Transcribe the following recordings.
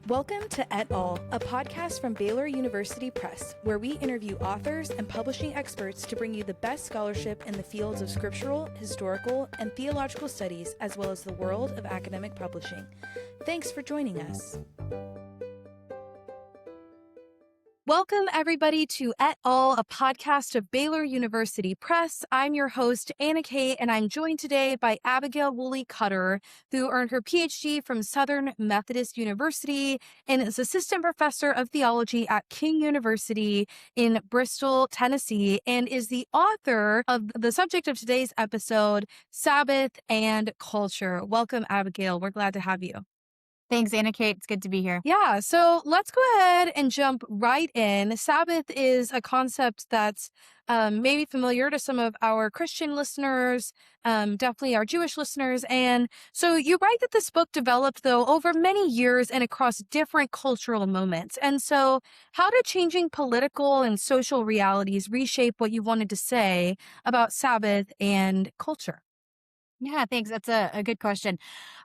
Welcome to Et Al., a podcast from Baylor University Press, where we interview authors and publishing experts to bring you the best scholarship in the fields of scriptural, historical, and theological studies, as well as the world of academic publishing. Thanks for joining us. Welcome, everybody, to Et Al., a podcast of Baylor University Press. I'm your host, Anna Kate, and I'm joined today by Abigail Woolley Cutter, who earned her PhD from Southern Methodist University and is assistant professor of theology at King University in Bristol, Tennessee, and is the author of the subject of today's episode, Sabbath and Culture. Welcome, Abigail. We're glad to have you. Thanks, Anna Kate. It's good to be here. Yeah, so let's go ahead and jump right in. Sabbath is a concept that's maybe familiar to some of our Christian listeners, definitely our Jewish listeners. And so you write that this book developed, though, over many years and across different cultural moments. And so how did changing political and social realities reshape what you wanted to say about Sabbath and culture? Yeah, thanks. That's a good question.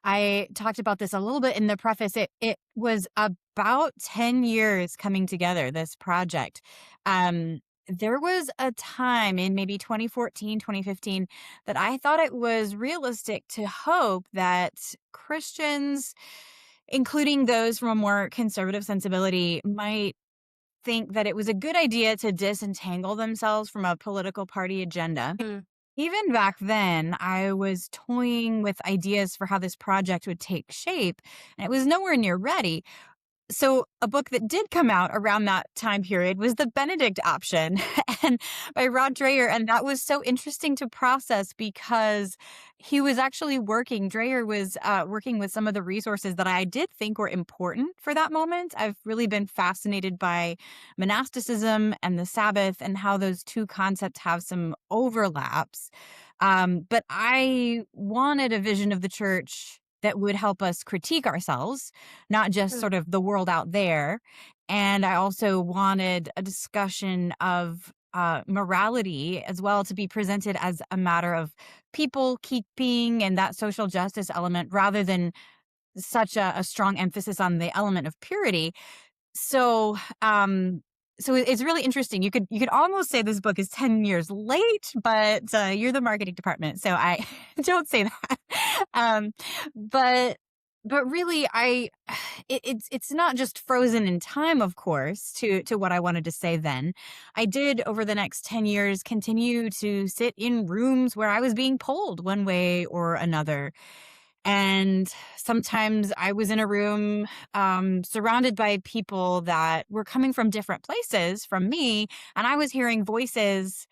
I talked about this a little bit in the preface. It was about 10 years coming together, this project. There was a time in maybe 2014, 2015 that I thought it was realistic to hope that Christians, including those from a more conservative sensibility, might think that it was a good idea to disentangle themselves from a political party agenda. Even back then, I was toying with ideas for how this project would take shape, and it was nowhere near ready. So a book that did come out around that time period was The Benedict Option and by Rod Dreher. And that was so interesting to process because he was actually Dreher was working with some of the resources that I did think were important for that moment. I've really been fascinated by monasticism and the Sabbath and how those two concepts have some overlaps. But I wanted a vision of the church that would help us critique ourselves, not just sort of the world out there. And I also wanted a discussion of morality as well to be presented as a matter of people keeping and that social justice element rather than such a strong emphasis on the element of purity. So, it's really interesting. You could almost say this book is 10 years late, but you're the marketing department, so I don't say that. Um, but really, it's not just frozen in time, of course, to what I wanted to say then. I did over the next 10 years continue to sit in rooms where I was being pulled one way or another. And sometimes I was in a room surrounded by people that were coming from different places from me, and I was hearing voices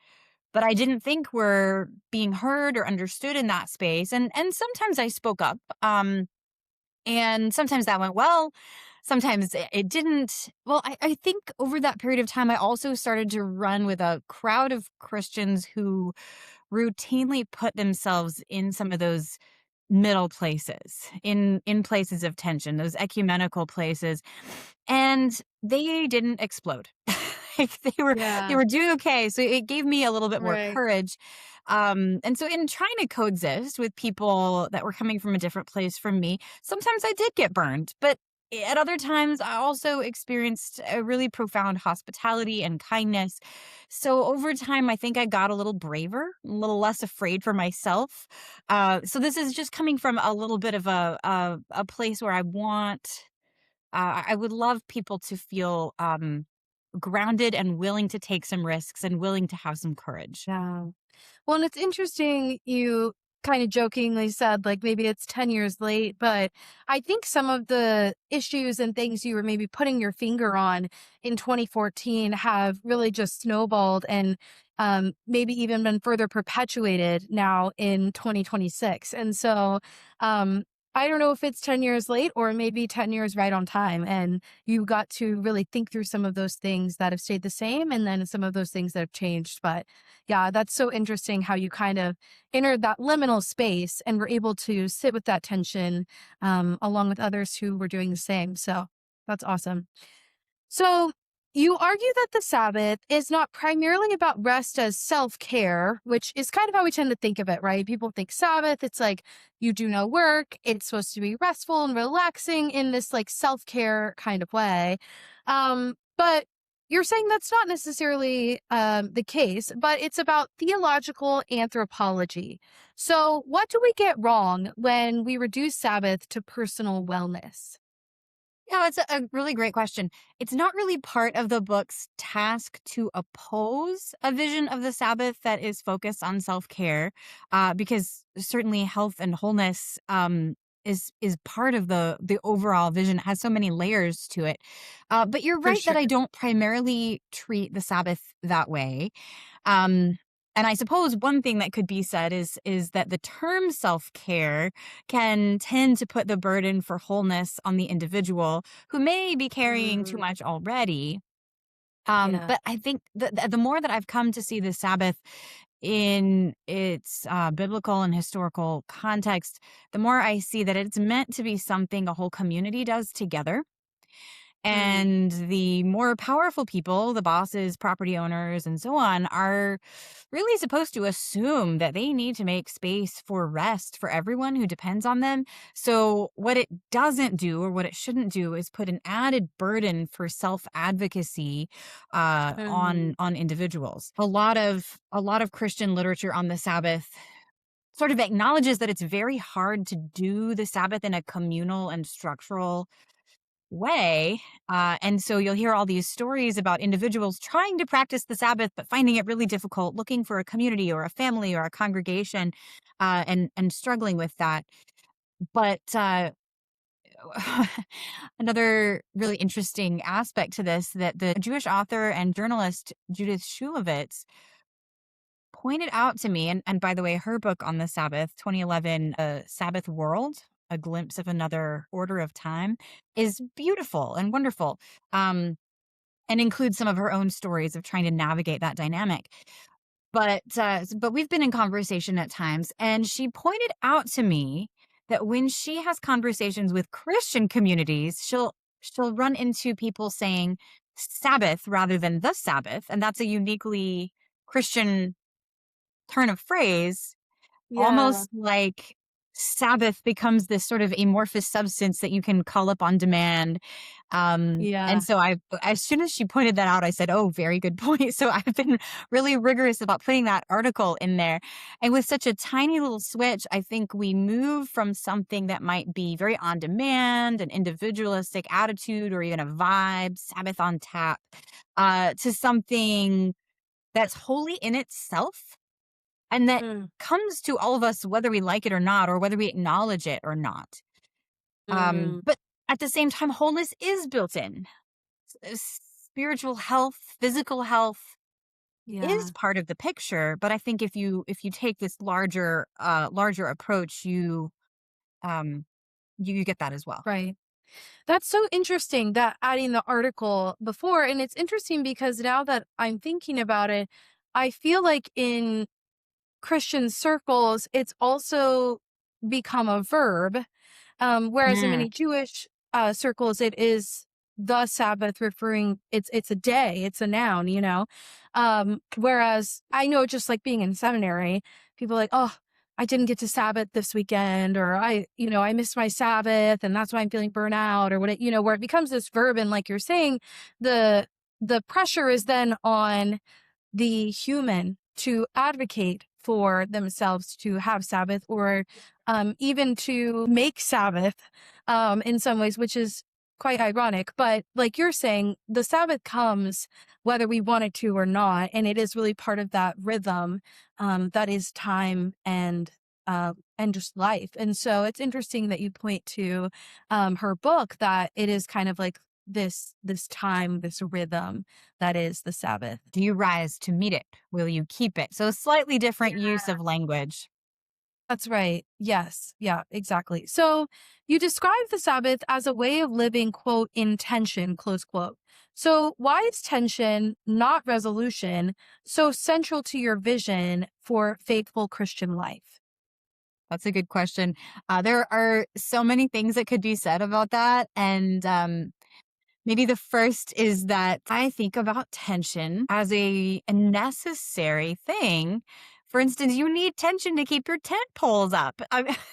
that I didn't think were being heard or understood in that space. And sometimes I spoke up, and sometimes that went well. Sometimes it didn't. Well, I think over that period of time, I also started to run with a crowd of Christians who routinely put themselves in some of those middle places, in places of tension, those ecumenical places, and they didn't explode. They were doing okay. So it gave me a little bit more courage. And so in trying to coexist with people that were coming from a different place from me, sometimes I did get burned, but at other times, I also experienced a really profound hospitality and kindness. So over time, I think I got a little braver, a little less afraid for myself. So this is just coming from a little bit of a place where I would love people to feel grounded and willing to take some risks and willing to have some courage. Yeah. Well, and it's interesting you kind of jokingly said, like, maybe it's 10 years late, but I think some of the issues and things you were maybe putting your finger on in 2014 have really just snowballed and maybe even been further perpetuated now in 2026. And so I don't know if it's 10 years late or maybe 10 years right on time. And you got to really think through some of those things that have stayed the same and then some of those things that have changed. But yeah, that's so interesting how you kind of entered that liminal space and were able to sit with that tension along with others who were doing the same. So that's awesome. So you argue that the Sabbath is not primarily about rest as self care, which is kind of how we tend to think of it, right? People think Sabbath, it's like you do no work, it's supposed to be restful and relaxing in this like self care kind of way. But you're saying that's not necessarily the case, but it's about theological anthropology. So, what do we get wrong when we reduce Sabbath to personal wellness? Yeah, it's a really great question. It's not really part of the book's task to oppose a vision of the Sabbath that is focused on self care, because certainly health and wholeness is part of the overall vision. It has so many layers to it. But you're For right that sure. I don't primarily treat the Sabbath that way. Um, and I suppose one thing that could be said is that the term self-care can tend to put the burden for wholeness on the individual who may be carrying too Mm, much already. yeah. But I think the more that I've come to see the Sabbath in its biblical and historical context, the more I see that it's meant to be something a whole community does together. Mm, And the more powerful people, the bosses, property owners, and so on, are really supposed to assume that they need to make space for rest for everyone who depends on them. So, what it doesn't do, or what it shouldn't do, is put an added burden for self advocacy mm, on individuals. A lot of Christian literature on the Sabbath sort of acknowledges that it's very hard to do the Sabbath in a communal and structural way. And so you'll hear all these stories about individuals trying to practice the Sabbath, but finding it really difficult, looking for a community or a family or a congregation, and struggling with that. But another really interesting aspect to this that the Jewish author and journalist Judith Shulevitz pointed out to me, and by the way, her book on the Sabbath, 2011, Sabbath World, A Glimpse of Another Order of Time, is beautiful and wonderful, and includes some of her own stories of trying to navigate that dynamic. But we've been in conversation at times, and she pointed out to me that when she has conversations with Christian communities, she'll run into people saying Sabbath rather than the Sabbath, and that's a uniquely Christian turn of phrase, yeah. almost like Sabbath becomes this sort of amorphous substance that you can call up on demand. And Yeah. so as soon as she pointed that out, I said, "Oh, very good point." So I've been really rigorous about putting that article in there. And with such a tiny little switch, I think we move from something that might be very on demand, an individualistic attitude, or even a vibe, Sabbath on tap, to something that's holy in itself and that Mm, comes to all of us whether we like it or not, or whether we acknowledge it or not. mm, But at the same time, wholeness is built in. Spiritual health, physical health is yeah. part of the picture. But I think if you take this larger approach, um you get that as well. Right. That's so interesting that adding the article before. And it's interesting because now that I'm thinking about it, I feel like in Christian circles, it's also become a verb. Whereas in Mm, many Jewish circles, it is the Sabbath, referring it's a day, it's a noun, you know. Whereas I know, just like being in seminary, people are like, oh, I didn't get to Sabbath this weekend, or I missed my Sabbath, and that's why I'm feeling burnout, or what, where it becomes this verb, and like you're saying, the the pressure is then on the human to advocate for themselves to have Sabbath, or even to make Sabbath in some ways, which is quite ironic. But like you're saying, the Sabbath comes whether we want it to or not. And it is really part of that rhythm that is time and just life. And so it's interesting that you point to her book, that it is kind of like this time, this rhythm that is the Sabbath. do you rise to meet it? Will you keep it? So slightly different use of language. That's right. Yes. Yeah, exactly. So you describe the Sabbath as a way of living, quote, in tension, close quote. So why is tension, not resolution, so central to your vision for faithful Christian life? That's a good question. There are so many things that could be said about that, and Maybe the first is that I think about tension as a necessary thing. For instance, you need tension to keep your tent poles up.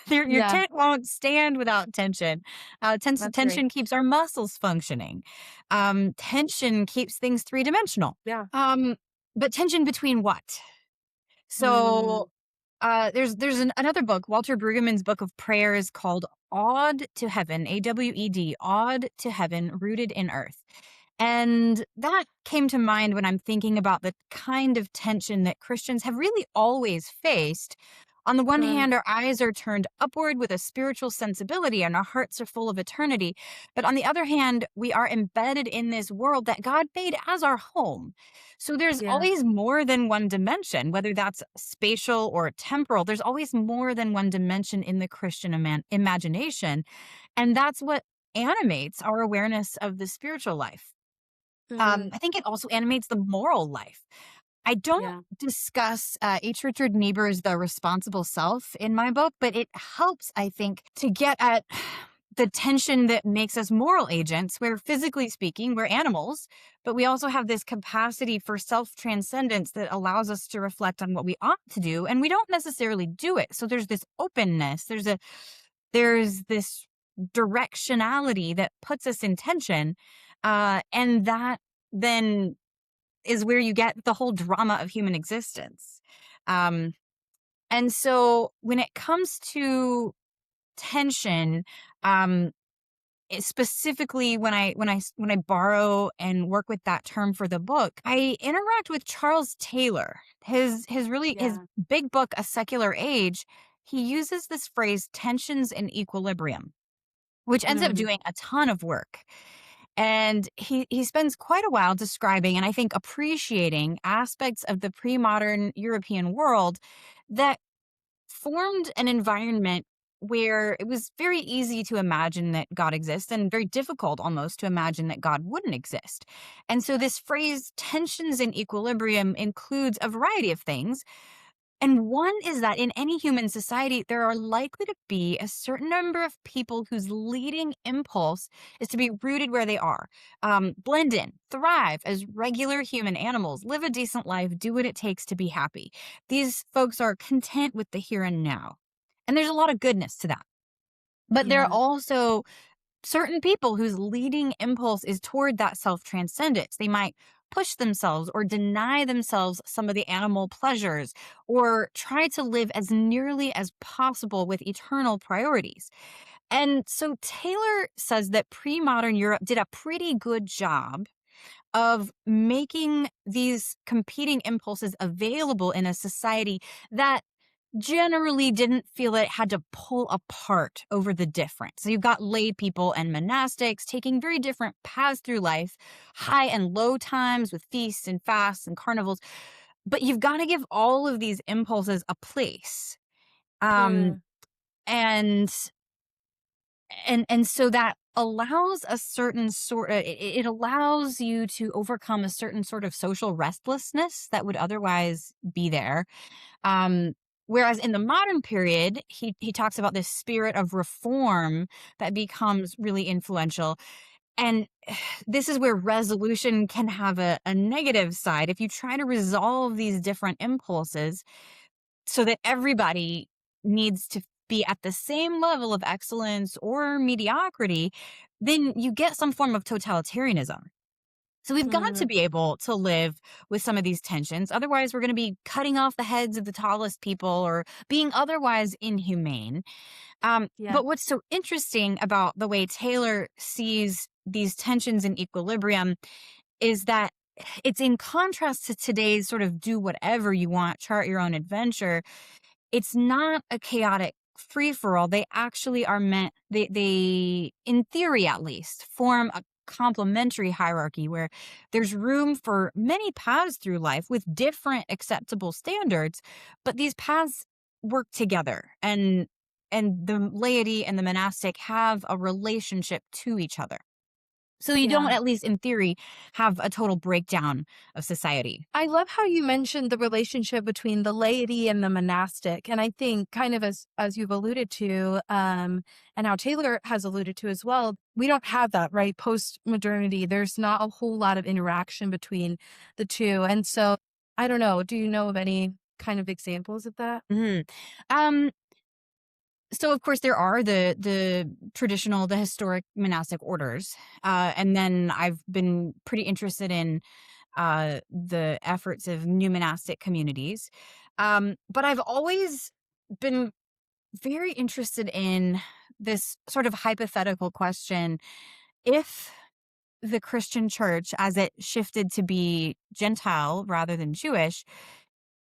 Your Yeah, tent won't stand without tension. that's great. Tension keeps our muscles functioning. Tension keeps things three dimensional. Yeah. Um, but tension between what? Mm, So another book, Walter Brueggemann's book of prayers called Awed to Heaven, AWED, Awed to Heaven, Rooted in Earth. And that came to mind when I'm thinking about the kind of tension that Christians have really always faced. On the one mm, hand, our eyes are turned upward with a spiritual sensibility and our hearts are full of eternity. But on the other hand, we are embedded in this world that God made as our home. So there's yeah. always more than one dimension, whether that's spatial or temporal. There's always more than one dimension in the Christian imagination. And that's what animates our awareness of the spiritual life. Mm, I think it also animates the moral life. I don't yeah. discuss H. Richard Niebuhr's The Responsible Self in my book, but it helps, I think, to get at the tension that makes us moral agents, where physically speaking, we're animals, but we also have this capacity for self transcendence that allows us to reflect on what we ought to do, and we don't necessarily do it. So there's this openness, there's this directionality that puts us in tension, and that then is where you get the whole drama of human existence. Um, and so when it comes to tension, um, specifically when I borrow and work with that term for the book, I interact with Charles Taylor. His Yeah. big book, A Secular Age, he uses this phrase tensions and equilibrium, which ends up Mm, doing a ton of work. And he spends quite a while describing and I think appreciating aspects of the pre-modern European world that formed an environment where it was very easy to imagine that God exists and very difficult almost to imagine that God wouldn't exist. And so this phrase tensions in equilibrium includes a variety of things, and one is that in any human society, there are likely to be a certain number of people whose leading impulse is to be rooted where they are, blend in, thrive as regular human animals, live a decent life, do what it takes to be happy. These folks are content with the here and now. And there's a lot of goodness to that. But there are yeah. also certain people whose leading impulse is toward that self transcendence. They might push themselves or deny themselves some of the animal pleasures or try to live as nearly as possible with eternal priorities. And so Taylor says that pre modern Europe did a pretty good job of making these competing impulses available in a society that generally didn't feel it had to pull apart over the difference. So you've got lay people and monastics taking very different paths through life, high and low times with feasts and fasts and carnivals. But you've got to give all of these impulses a place. Um, Mm, and and so that allows a certain sort of it allows you to overcome a certain sort of social restlessness that would otherwise be there. Whereas in the modern period, he talks about this spirit of reform that becomes really influential. And this is where resolution can have a negative side. If you try to resolve these different impulses so that everybody needs to be at the same level of excellence or mediocrity, then you get some form of totalitarianism. So we've got to mm, be able to live with some of these tensions. Otherwise, we're going to be cutting off the heads of the tallest people or being otherwise inhumane. yeah. But what's so interesting about the way Taylor sees these tensions in equilibrium is that it's in contrast to today's sort of do whatever you want, chart your own adventure. It's not a chaotic free for all. They actually are meant, they, in theory at least, form a complementary hierarchy where there's room for many paths through life with different acceptable standards, but these paths work together and the laity and the monastic have a relationship to each other. So you don't, Yeah. at least in theory, have a total breakdown of society. I love how you mentioned the relationship between the laity and the monastic. And I think kind of as you've alluded to, and how Taylor has alluded to as well, we don't have that, right? Post modernity, there's not a whole lot of interaction between the two. And so I don't know, do you know of any kind of examples of that? Mhm. Um, so of course there are the traditional, the historic monastic orders, and then I've been pretty interested in the efforts of new monastic communities, but I've always been very interested in this sort of hypothetical question: if the Christian church, as it shifted to be Gentile rather than Jewish,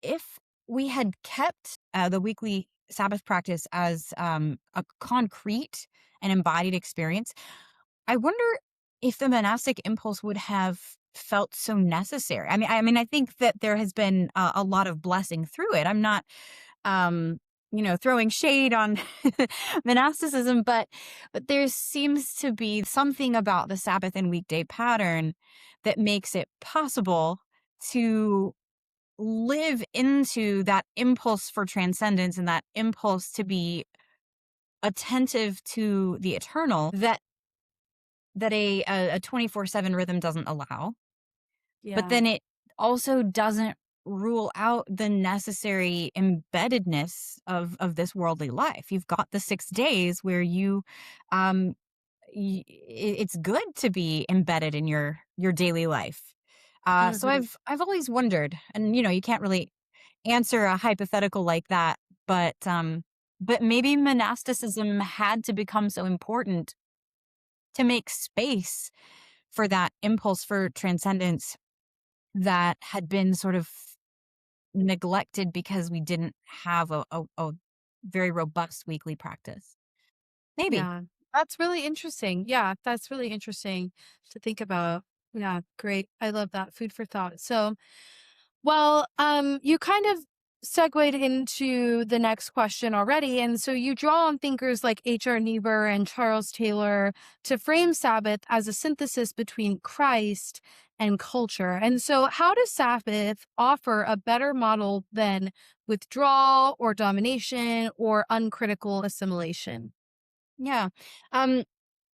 if we had kept the weekly Sabbath practice as a concrete and embodied experience, I wonder if the monastic impulse would have felt so necessary. I think that there has been a lot of blessing through it. I'm not, um, throwing shade on monasticism, but there seems to be something about the Sabbath and weekday pattern that makes it possible to live into that impulse for transcendence and that impulse to be attentive to the eternal that a 24/7 rhythm doesn't allow. But Yeah. then it also doesn't rule out the necessary embeddedness of this worldly life. You've got the 6 days where um it's good to be embedded in your daily life. So Hmm. I've always wondered, and you can't really answer a hypothetical like that, but maybe monasticism had to become so important to make space for that impulse for transcendence that had been sort of neglected because we didn't have a very robust weekly practice. Maybe. Yeah. That's really interesting. Yeah, that's really interesting to think about. Yeah, great. I love that. Food for thought. So, well, you kind of segued into the next question already. And so you draw on thinkers like H.R. Niebuhr and Charles Taylor to frame Sabbath as a synthesis between Christ and culture. And so, how does Sabbath offer a better model than withdrawal or domination or uncritical assimilation? Yeah. Um,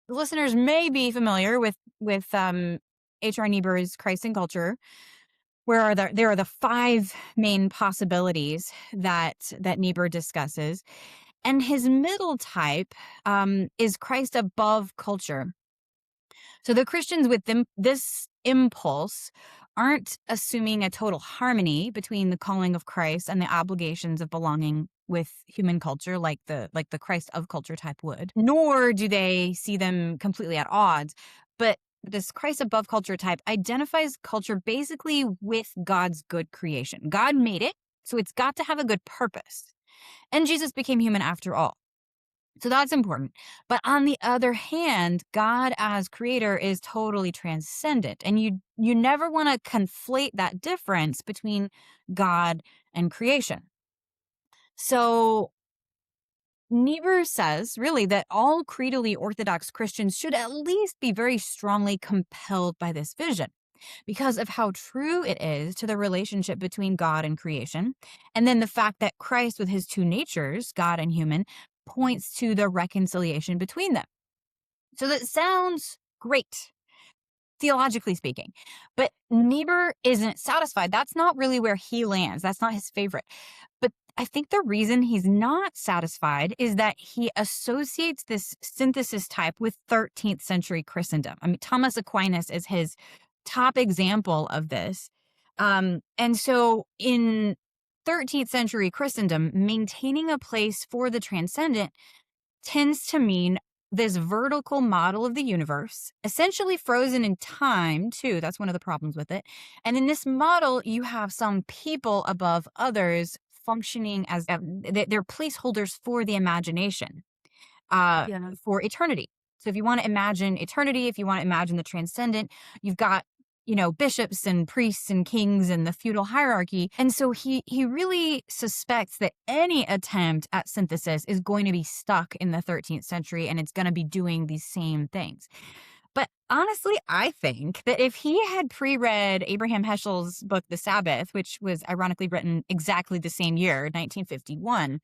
Listeners may be familiar with H.R. Niebuhr's Christ and Culture, where there are the five main possibilities that Niebuhr discusses, and his middle type is Christ above culture. So the Christians with this impulse aren't assuming a total harmony between the calling of Christ and the obligations of belonging with human culture, like the Christ of culture type would. Nor do they see them completely at odds. But this Christ above culture type identifies culture basically with God's good creation. God made it, so it's got to have a good purpose. And Jesus became human after all. So that's important. But on the other hand, God as creator is totally transcendent. And you never want to conflate that difference between God and creation. So Niebuhr says really that all creedally orthodox Christians should at least be very strongly compelled by this vision because of how true it is to the relationship between God and creation. And then the fact that Christ, with his two natures, God and human, points to the reconciliation between them. So that sounds great, theologically speaking. But Niebuhr isn't satisfied. That's not really where he lands. That's not his favorite. But I think the reason he's not satisfied is that he associates this synthesis type with 13th century Christendom. I mean, Thomas Aquinas is his top example of this. And so in 13th century Christendom, maintaining a place for the transcendent tends to mean this vertical model of the universe, essentially frozen in time, too. That's one of the problems with it. And in this model, you have some people above others functioning as they're placeholders for the imagination, uh, Yeah. for eternity. So if you want to imagine eternity, if you want to imagine the transcendent, you've got bishops and priests and kings and the feudal hierarchy. And so he really suspects that any attempt at synthesis is going to be stuck in the 13th century and it's going to be doing these same things. But Honestly, I think that if he had pre-read Abraham Heschel's book, The Sabbath, which was ironically written exactly the same year, 1951,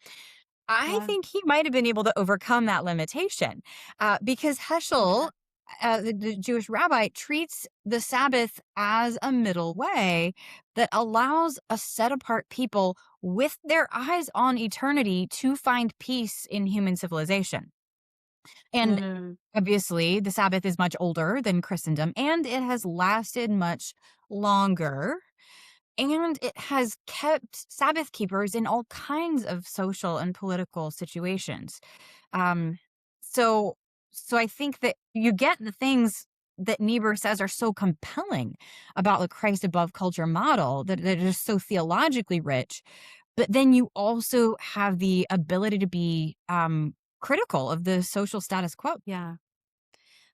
I Yeah. think he might have been able to overcome that limitation because Yeah. Heschel, the Jewish rabbi, treats the Sabbath as a middle way that allows a set apart people with their eyes on eternity to find peace in human civilization. And Mm. obviously, the Sabbath is much older than Christendom, and it has lasted much longer. And it has kept Sabbath keepers in all kinds of social and political situations. Um, so, so I think that you get the things that Niebuhr says are so compelling about the Christ above culture model that are just so theologically rich. But then you also have the ability to be critical of the social status quo. Yeah.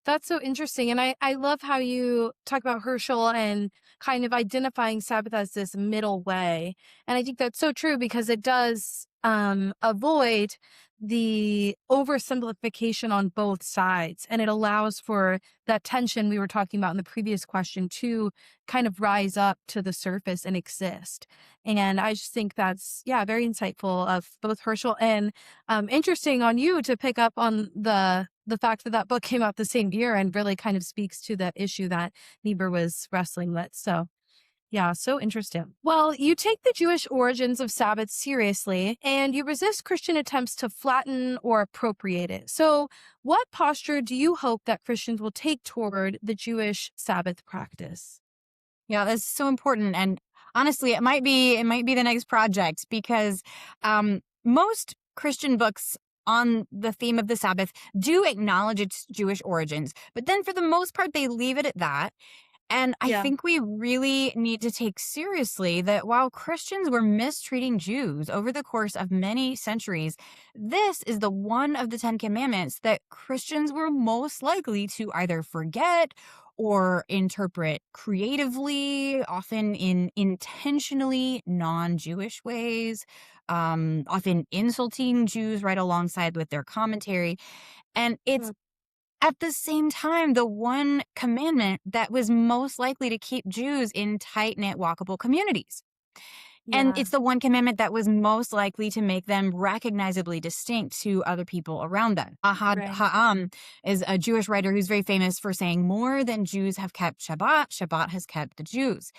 That's so interesting. And I love how you talk about Herschel and kind of identifying Sabbath as this middle way. And I think that's so true because it does avoid the oversimplification on both sides. And it allows for that tension we were talking about in the previous question to kind of rise up to the surface and exist. And I just think that's, yeah, very insightful of both Herschel and interesting on you to pick up on the fact that that book came out the same year and really kind of speaks to that issue that Niebuhr was wrestling with. So, yeah, so interesting. Well, you take the Jewish origins of Sabbath seriously and you resist Christian attempts to flatten or appropriate it. So, what posture do you hope that Christians will take toward the Jewish Sabbath practice? Yeah, that's so important. And honestly, it might be the next project because most Christian books on the theme of the Sabbath do acknowledge its Jewish origins, but then for the most part they leave it at that. And I Yeah, think we really need to take seriously that while Christians were mistreating Jews over the course of many centuries, this is the one of the Ten Commandments that Christians were most likely to either forget or interpret creatively, often in intentionally non Jewish ways, often insulting Jews right alongside with their commentary. And it's mm, at the same time, the one commandment that was most likely to keep Jews in tight-knit, walkable communities. And yeah, it's the one commandment that was most likely to make them recognizably distinct to other people around them. Ahad right. Ha'am is a Jewish writer who's very famous for saying, more than Jews have kept Shabbat, Shabbat has kept the Jews.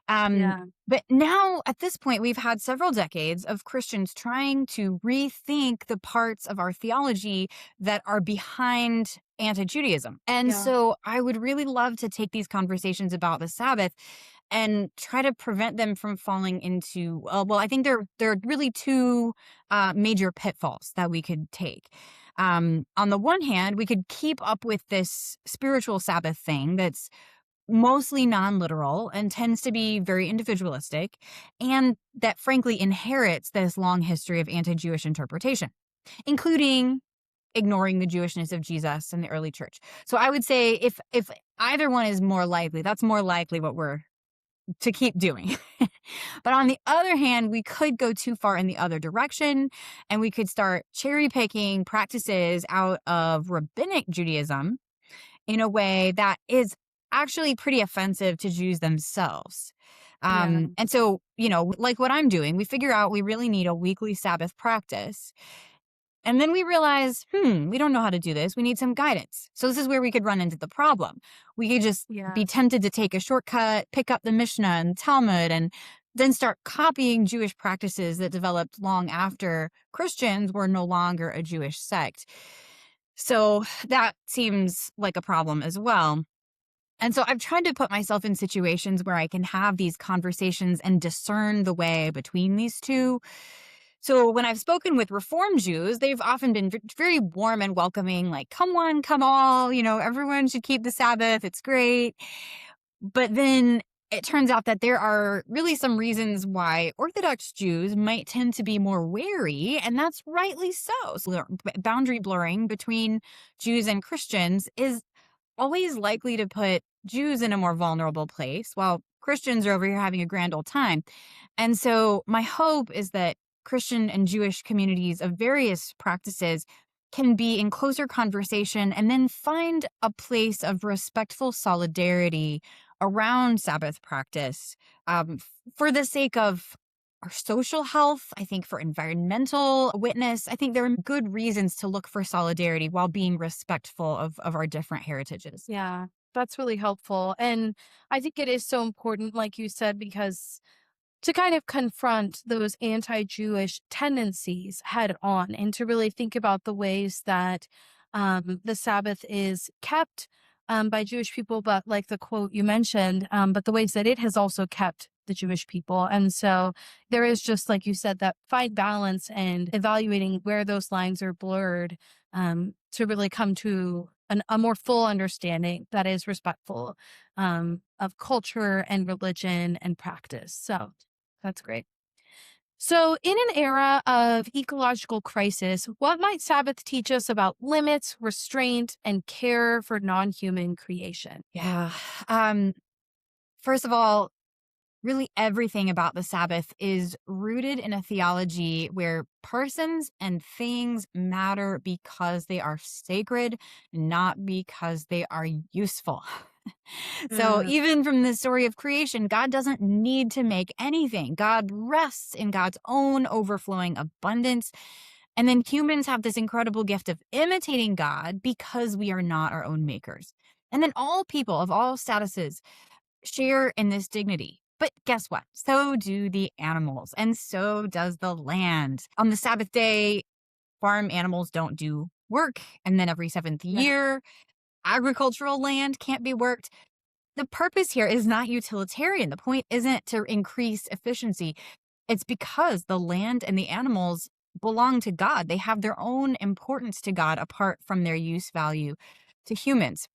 Um, Yeah, but now, at this point, we've had several decades of Christians trying to rethink the parts of our theology that are behind anti Judaism. And yeah, so I would really love to take these conversations about the Sabbath and try to prevent them from falling into, well, I think there are really two major pitfalls that we could take. On the one hand, we could keep up with this spiritual Sabbath thing that's mostly non-literal and tends to be very individualistic, and that frankly inherits this long history of anti-Jewish interpretation, including ignoring the Jewishness of Jesus and the early church. So I would say if either one is more likely, that's more likely what we're to keep doing. But on the other hand, we could go too far in the other direction and we could start cherry picking practices out of rabbinic Judaism in a way that is actually pretty offensive to Jews themselves. yeah, And so, like what I'm doing, we figure out we really need a weekly Sabbath practice. And then we realize, we don't know how to do this. We need some guidance. So this is where we could run into the problem. We could just yeah, be tempted to take a shortcut, pick up the Mishnah and Talmud, and then start copying Jewish practices that developed long after Christians were no longer a Jewish sect. So that seems like a problem as well. And so I've tried to put myself in situations where I can have these conversations and discern the way between these two. So when I've spoken with Reform Jews, they've often been very warm and welcoming, like, come one, come all, everyone should keep the Sabbath. It's great. But then it turns out that there are really some reasons why Orthodox Jews might tend to be more wary, and that's rightly so. So boundary blurring between Jews and Christians is always likely to put Jews in a more vulnerable place while Christians are over here having a grand old time. And so my hope is that Christian and Jewish communities of various practices can be in closer conversation and then find a place of respectful solidarity around Sabbath practice for the sake of our social health. I think for environmental witness, I think there are good reasons to look for solidarity while being respectful of our different heritages. Yeah, that's really helpful. And I think it is so important, like you said, because to kind of confront those anti-Jewish tendencies head on and to really think about the ways that the Sabbath is kept by Jewish people, but like the quote you mentioned, but the ways that it has also kept the Jewish people. And so there is just, like you said, that fine balance and evaluating where those lines are blurred to really come to a more full understanding that is respectful of culture and religion and practice. So that's great. So, in an era of ecological crisis, what might Sabbath teach us about limits, restraint, and care for non human creation? Yeah. Um, First of all, really everything about the Sabbath is rooted in a theology where persons and things matter because they are sacred, not because they are useful. So, Mm, even from the story of creation, God doesn't need to make anything. God rests in God's own overflowing abundance. And then humans have this incredible gift of imitating God because we are not our own makers. And then all people of all statuses share in this dignity. But guess what? So do the animals, and so does the land. On the Sabbath day, farm animals don't do work. And then every seventh yeah. year, agricultural land can't be worked. The purpose here is not utilitarian. The point isn't to increase efficiency. It's because the land and the animals belong to God. They have their own importance to God apart from their use value to humans.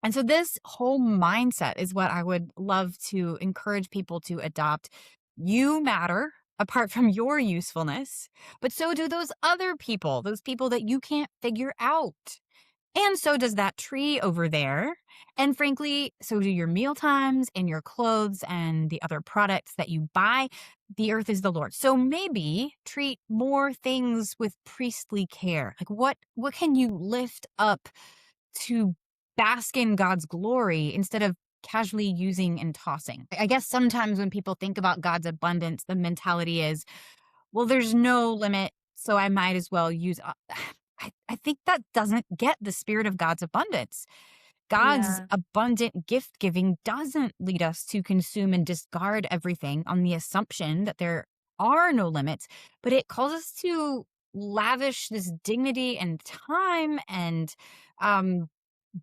And so this whole mindset is what I would love to encourage people to adopt. You matter apart from your usefulness, but so do those other people, those people that you can't figure out. And so does that tree over there. And frankly, so do your meal times and your clothes and the other products that you buy. The earth is the Lord. So maybe treat more things with priestly care. Like what can you lift up to bask in God's glory instead of casually using and tossing? I guess sometimes when people think about God's abundance, the mentality is, well, there's no limit, so I might as well use. I think that doesn't get the spirit of God's abundance. God's Yeah. abundant gift giving doesn't lead us to consume and discard everything on the assumption that there are no limits, but it calls us to lavish this dignity and time and um,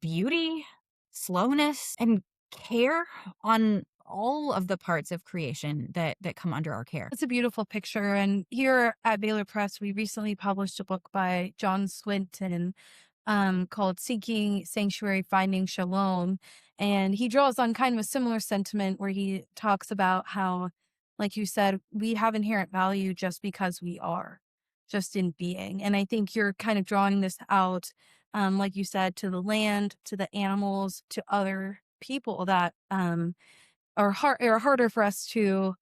beauty, slowness, and care on all of the parts of creation that come under our care. It's a beautiful picture. And here at Baylor Press, we recently published a book by John Swinton called Seeking Sanctuary, Finding Shalom. And he draws on kind of a similar sentiment where he talks about how, like you said, we have inherent value just because we are, just in being. And I think you're kind of drawing this out, like you said, to the land, to the animals, to other people that are harder for us to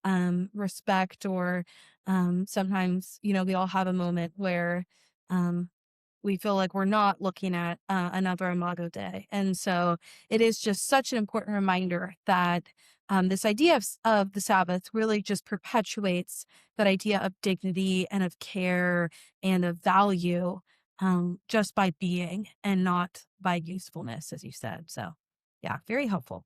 respect or sometimes we all have a moment where um we feel like we're not looking at another Imago Day. And so it is just such an important reminder that this idea of the Sabbath really just perpetuates that idea of dignity and of care and of value just by being and not by usefulness, as you said. So, yeah, very helpful.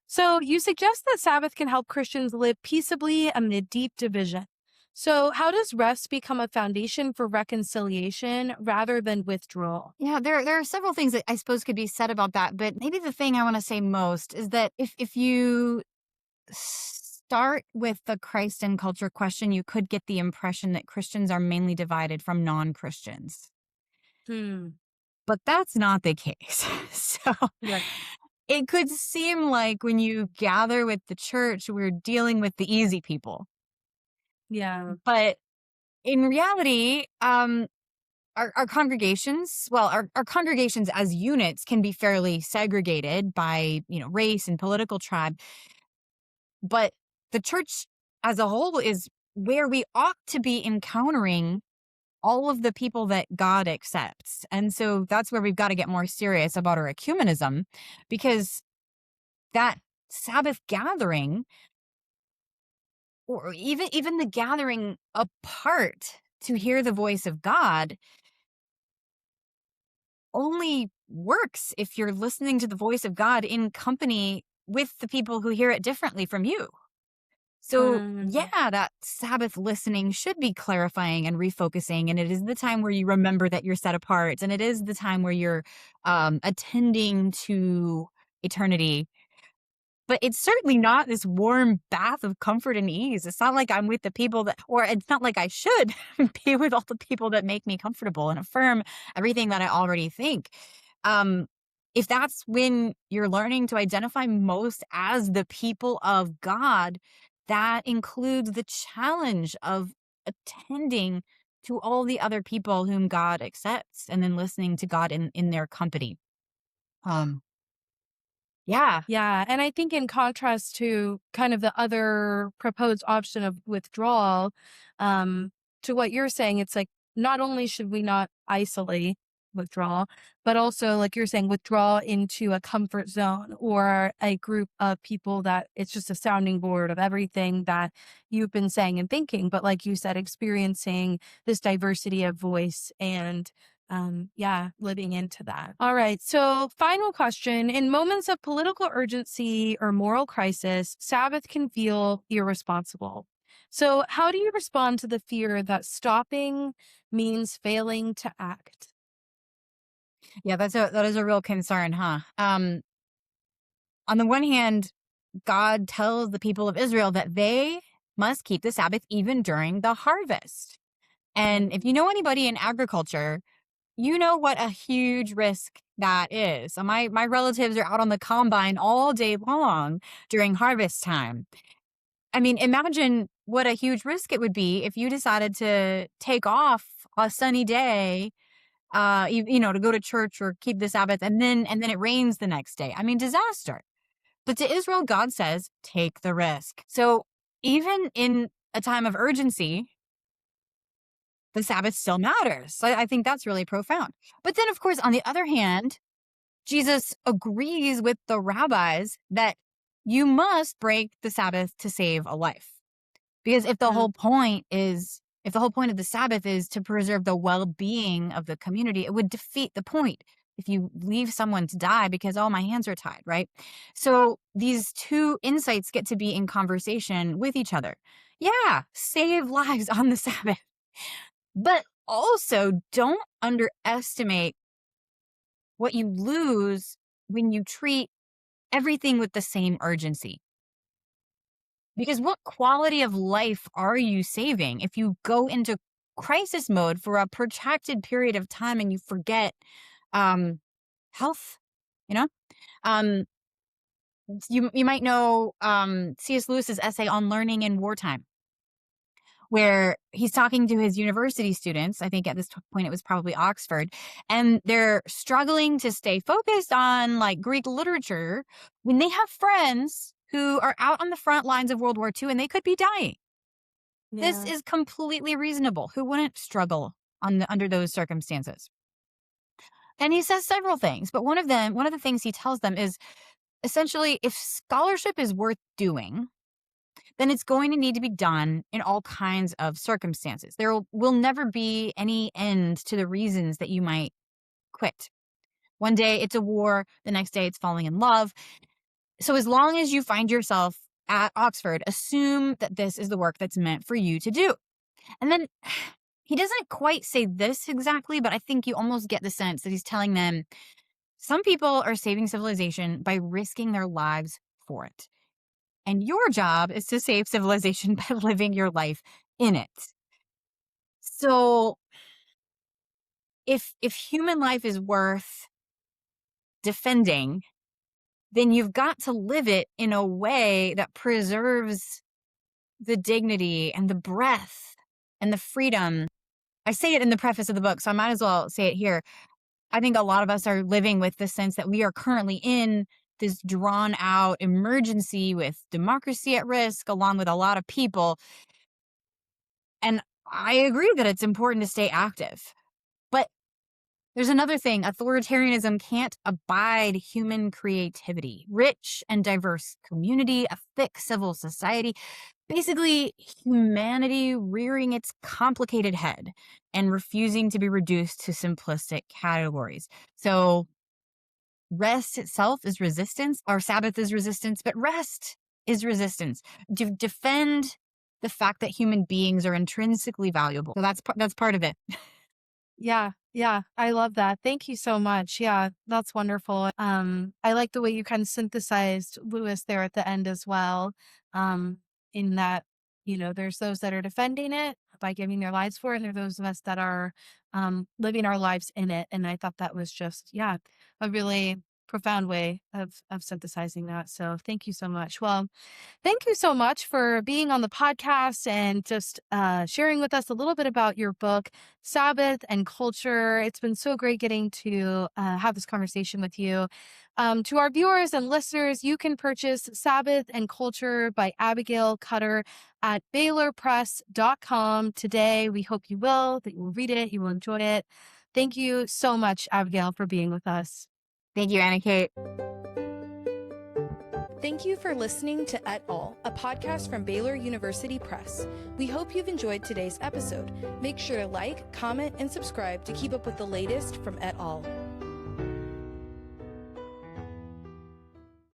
So, you suggest that Sabbath can help Christians live peaceably amid deep division. So, how does rest become a foundation for reconciliation rather than withdrawal? Yeah, there are several things that I suppose could be said about that, but maybe the thing I want to say most is that if you start with the Christ and culture question, you could get the impression that Christians are mainly divided from non-Christians. Hmm. But that's not the case. So Right. it could seem like when you gather with the church, we're dealing with the easy people. Yeah. But in reality, our congregations, well, our congregations as units can be fairly segregated by, race and political tribe. But the church as a whole is where we ought to be encountering all of the people that God accepts. And so that's where we've got to get more serious about our ecumenism, because that Sabbath gathering, or even the gathering apart to hear the voice of God, only works if you're listening to the voice of God in company with the people who hear it differently from you. So, Mm. yeah, that Sabbath listening should be clarifying and refocusing. And it is the time where you remember that you're set apart. And it is the time where you're attending to eternity. But it's certainly not this warm bath of comfort and ease. It's not like I'm with the people that, or it's not like I should be with all the people that make me comfortable and affirm everything that I already think. Um, if that's when you're learning to identify most as the people of God, that includes the challenge of attending to all the other people whom God accepts and then listening to God in their company. Um, yeah. Yeah, and I think in contrast to kind of the other proposed option of withdrawal, um, to what you're saying, it's like not only should we not isolate, withdraw, but also like you're saying, withdraw into a comfort zone or a group of people that it's just a sounding board of everything that you've been saying and thinking. But like you said, experiencing this diversity of voice and yeah, living into that. All right. So, final question. In moments of political urgency or moral crisis, Sabbath can feel irresponsible. So, how do you respond to the fear that stopping means failing to act? Yeah, that is a real concern, huh? On the one hand, God tells the people of Israel that they must keep the Sabbath even during the harvest. And if you know anybody in agriculture, you know what a huge risk that is. So my relatives are out on the combine all day long during harvest time. I mean, imagine what a huge risk it would be if you decided to take off a sunny day, to go to church or keep the Sabbath, and then it rains the next day. I mean, disaster. But to Israel, God says, take the risk. So even in a time of urgency, the Sabbath still matters. So I think that's really profound. But then, of course, on the other hand, Jesus agrees with the rabbis that you must break the Sabbath to save a life. Because if the whole point of the Sabbath is to preserve the well-being of the community, it would defeat the point if you leave someone to die because, oh, my hands are tied, right? So these two insights get to be in conversation with each other. Yeah, save lives on the Sabbath. But also don't underestimate what you lose when you treat everything with the same urgency. Because what quality of life are you saving if you go into crisis mode for a protracted period of time and you forget um, health? You know, um, you might know C.S. Lewis's essay on learning in wartime, where he's talking to his university students. I think at this point it was probably Oxford, and they're struggling to stay focused on like Greek literature when they have friends who are out on the front lines of World War II and they could be dying. This Yeah. is completely reasonable. Who wouldn't struggle under those circumstances? And he says several things, but one of the things he tells them is essentially if scholarship is worth doing, then it's going to need to be done in all kinds of circumstances. There will never be any end to the reasons that you might quit. One day it's a war, the next day it's falling in love. So as long as you find yourself at Oxford, assume that this is the work that's meant for you to do. And then he doesn't quite say this exactly, but I think you almost get the sense that he's telling them some people are saving civilization by risking their lives for it. And your job is to save civilization by living your life in it. So if human life is worth defending, then you've got to live it in a way that preserves the dignity and the breath and the freedom. I say it in the preface of the book, so I might as well say it here. I think a lot of us are living with the sense that we are currently in this drawn out emergency with democracy at risk, along with a lot of people. And I agree that it's important to stay active. But there's another thing, authoritarianism can't abide human creativity, rich and diverse community, a thick civil society, basically humanity rearing its complicated head and refusing to be reduced to simplistic categories. So rest itself is resistance, our Sabbath is resistance, but rest is resistance. Defend the fact that human beings are intrinsically valuable. So that's part of it. Yeah, yeah, I love that. Thank you so much. Yeah, that's wonderful. I like the way you kind of synthesized Lewis there at the end as well. Um, in that, there's those that are defending it by giving their lives for it, and there are those of us that are living our lives in it. And I thought that was just, yeah, a really profound way of synthesizing that. So thank you so much. Well, thank you so much for being on the podcast and just sharing with us a little bit about your book, Sabbath and Culture. It's been so great getting to have this conversation with you. To our viewers and listeners, you can purchase Sabbath and Culture by Abigail Cutter at BaylorPress.com today. We hope you will, that you will read it, you will enjoy it. Thank you so much, Abigail, for being with us. Thank you, Anna Kate. Thank you for listening to Et Al, a podcast from Baylor University Press. We hope you've enjoyed today's episode. Make sure to like, comment, and subscribe to keep up with the latest from Et Al.